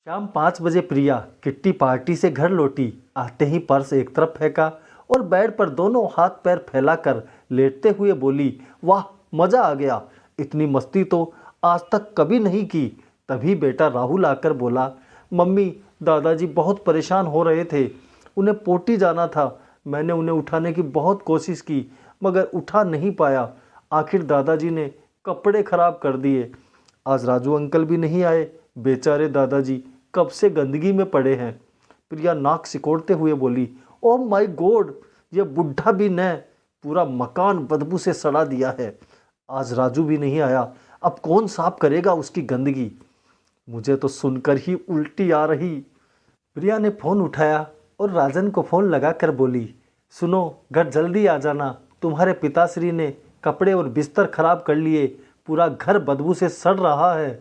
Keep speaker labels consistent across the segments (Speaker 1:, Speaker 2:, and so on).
Speaker 1: शाम 5 बजे प्रिया kitty party से घर लौटी। आते ही पर्स एक तरफ फेंका और बेड पर दोनों हाथ पैर फैलाकर लेटते हुए बोली, वाह मज़ा आ गया, इतनी मस्ती तो आज तक कभी नहीं की। तभी बेटा राहुल आकर बोला, मम्मी दादाजी बहुत परेशान हो रहे थे, उन्हें पोटी जाना था। मैंने उन्हें उठाने की बहुत कोशिश की मगर उठा नहीं पाया। आखिर दादाजी ने कपड़े खराब कर दिए। आज राजू अंकल भी नहीं आए, बेचारे दादाजी कब से गंदगी में पड़े हैं। प्रिया नाक सिकोड़ते हुए बोली, ओह माय गॉड, ये बुढ़ा भी ने पूरा मकान बदबू से सड़ा दिया है। आज राजू भी नहीं आया, अब कौन साफ करेगा उसकी गंदगी। मुझे तो सुनकर ही उल्टी आ रही। प्रिया ने फ़ोन उठाया और राजन को फ़ोन लगाकर बोली, सुनो घर जल्दी आ जाना, तुम्हारे पिताश्री ने कपड़े और बिस्तर खराब कर लिए, पूरा घर बदबू से सड़ रहा है।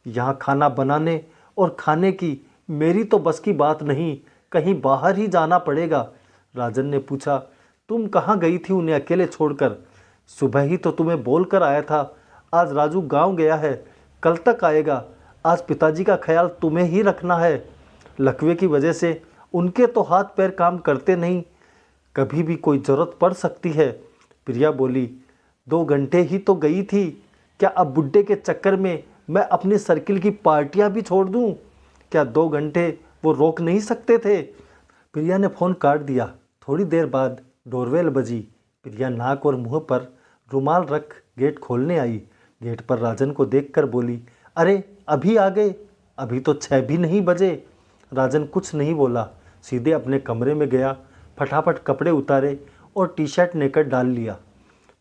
Speaker 1: यहाँ खाना बनाने और खाने की मेरी तो बस की बात नहीं, कहीं बाहर ही जाना पड़ेगा। राजन ने पूछा, तुम कहाँ गई थी उन्हें अकेले छोड़कर? सुबह ही तो तुम्हें बोल कर आया था, आज राजू गांव गया है, कल तक आएगा। आज पिताजी का ख्याल तुम्हें ही रखना है। लकवे की वजह से उनके तो हाथ पैर काम करते नहीं, कभी भी कोई ज़रूरत पड़ सकती है। प्रिया बोली, 2 घंटे ही तो गई थी, क्या अब बुड्ढे के चक्कर में मैं अपनी सर्किल की पार्टियां भी छोड़ दूं? क्या 2 घंटे वो रोक नहीं सकते थे? प्रिया ने फ़ोन काट दिया। थोड़ी देर बाद डोरबेल बजी। प्रिया नाक और मुंह पर रुमाल रख गेट खोलने आई। गेट पर राजन को देखकर बोली, अरे अभी आ गए, अभी तो 6 भी नहीं बजे। राजन कुछ नहीं बोला, सीधे अपने कमरे में गया, फटाफट कपड़े उतारे और टी शर्ट नेकर डाल लिया।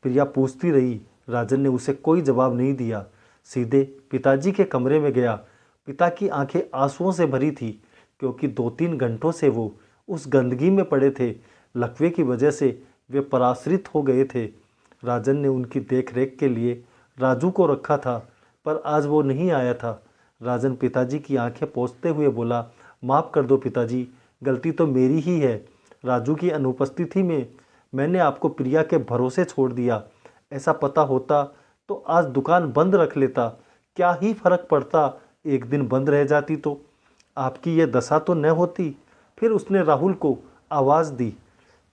Speaker 1: प्रिया पूछती रही, राजन ने उसे कोई जवाब नहीं दिया। सीधे पिताजी के कमरे में गया। पिता की आंखें आंसुओं से भरी थी, क्योंकि 2-3 घंटों से वो उस गंदगी में पड़े थे। लकवे की वजह से वे पराश्रित हो गए थे। राजन ने उनकी देखरेख के लिए राजू को रखा था, पर आज वो नहीं आया था। राजन पिताजी की आंखें पोंछते हुए बोला, माफ़ कर दो पिताजी, गलती तो मेरी ही है। राजू की अनुपस्थिति में मैंने आपको प्रिया के भरोसे छोड़ दिया। ऐसा पता होता तो आज दुकान बंद रख लेता, क्या ही फर्क पड़ता, एक दिन बंद रह जाती तो आपकी ये दशा तो न होती। फिर उसने राहुल को आवाज़ दी।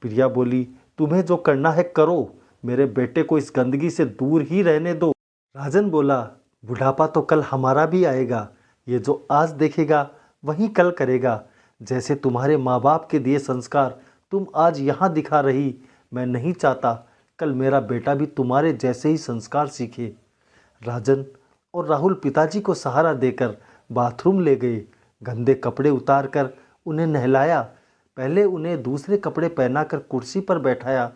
Speaker 1: प्रिया बोली, तुम्हें जो करना है करो, मेरे बेटे को इस गंदगी से दूर ही रहने दो। राजन बोला, बुढ़ापा तो कल हमारा भी आएगा, ये जो आज देखेगा वही कल करेगा। जैसे तुम्हारे माँ बाप के दिए संस्कार तुम आज यहाँ दिखा रही, मैं नहीं चाहता कल मेरा बेटा भी तुम्हारे जैसे ही संस्कार सीखे। राजन और राहुल पिताजी को सहारा देकर बाथरूम ले गए। गंदे कपड़े उतारकर उन्हें नहलाया। पहले उन्हें दूसरे कपड़े पहनाकर कुर्सी पर बैठाया।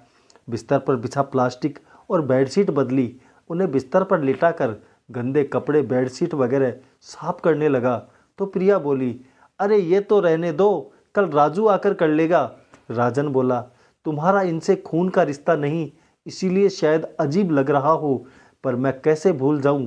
Speaker 1: बिस्तर पर बिछा प्लास्टिक और बेडशीट बदली। उन्हें बिस्तर पर लिटाकर गंदे कपड़े बेडशीट वगैरह साफ करने लगा तो प्रिया बोली, अरे ये तो रहने दो, कल राजू आकर कर लेगा। राजन बोला, तुम्हारा इनसे खून का रिश्ता नहीं, इसीलिए शायद अजीब लग रहा हो, पर मैं कैसे भूल जाऊं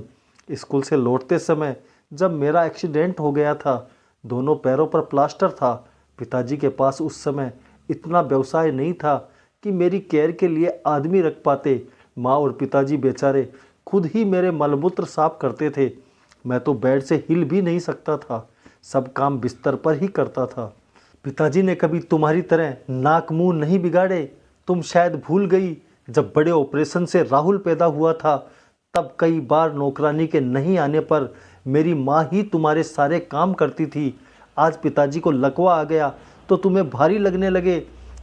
Speaker 1: स्कूल से लौटते समय जब मेरा एक्सीडेंट हो गया था, दोनों पैरों पर प्लास्टर था। पिताजी के पास उस समय इतना व्यवसाय नहीं था कि मेरी केयर के लिए आदमी रख पाते। माँ और पिताजी बेचारे खुद ही मेरे मलमूत्र साफ करते थे। मैं तो बेड से हिल भी नहीं सकता था, सब काम बिस्तर पर ही करता था। पिताजी ने कभी तुम्हारी तरह नाक मुंह नहीं बिगाड़े। तुम शायद भूल गई, जब बड़े ऑपरेशन से राहुल पैदा हुआ था तब कई बार नौकरानी के नहीं आने पर मेरी माँ ही तुम्हारे सारे काम करती थी। आज पिताजी को लकवा आ गया तो तुम्हें भारी लगने लगे।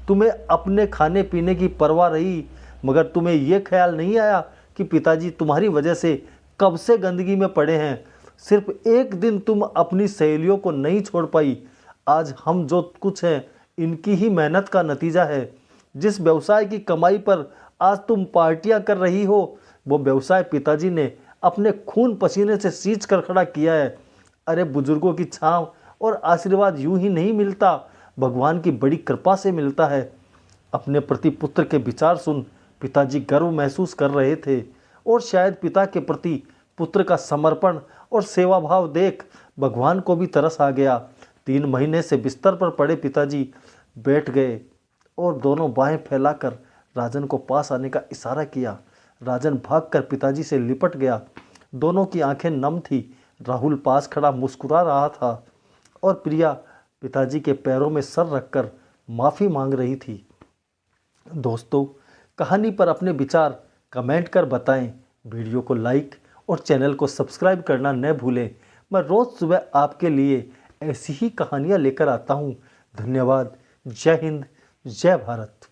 Speaker 1: तुम्हें अपने खाने पीने की परवाह रही, मगर तुम्हें यह ख्याल नहीं आया कि पिताजी तुम्हारी वजह से कब से गंदगी में पड़े हैं। सिर्फ एक दिन तुम अपनी सहेलियों को नहीं छोड़ पाई। आज हम जो कुछ हैं इनकी ही मेहनत का नतीजा है। जिस व्यवसाय की कमाई पर आज तुम पार्टियां कर रही हो, वो व्यवसाय पिताजी ने अपने खून पसीने से सींच कर खड़ा किया है। अरे बुजुर्गों की छांव और आशीर्वाद यूं ही नहीं मिलता, भगवान की बड़ी कृपा से मिलता है। अपने प्रति पुत्र के विचार सुन पिताजी गर्व महसूस कर रहे थे, और शायद पिता के प्रति पुत्र का समर्पण और सेवा भाव देख भगवान को भी तरस आ गया। 3 महीने से बिस्तर पर पड़े पिताजी बैठ गए और दोनों बाहें फैलाकर राजन को पास आने का इशारा किया। राजन भागकर पिताजी से लिपट गया। दोनों की आंखें नम थी। राहुल पास खड़ा मुस्कुरा रहा था। और प्रिया पिताजी के पैरों में सर रखकर माफ़ी मांग रही थी। दोस्तों, कहानी पर अपने विचार कमेंट कर बताएं। वीडियो को लाइक और चैनल को सब्सक्राइब करना न भूलें। मैं रोज़ सुबह आपके लिए ऐसी ही कहानियाँ लेकर आता हूँ। धन्यवाद। जय हिंद, जय भारत।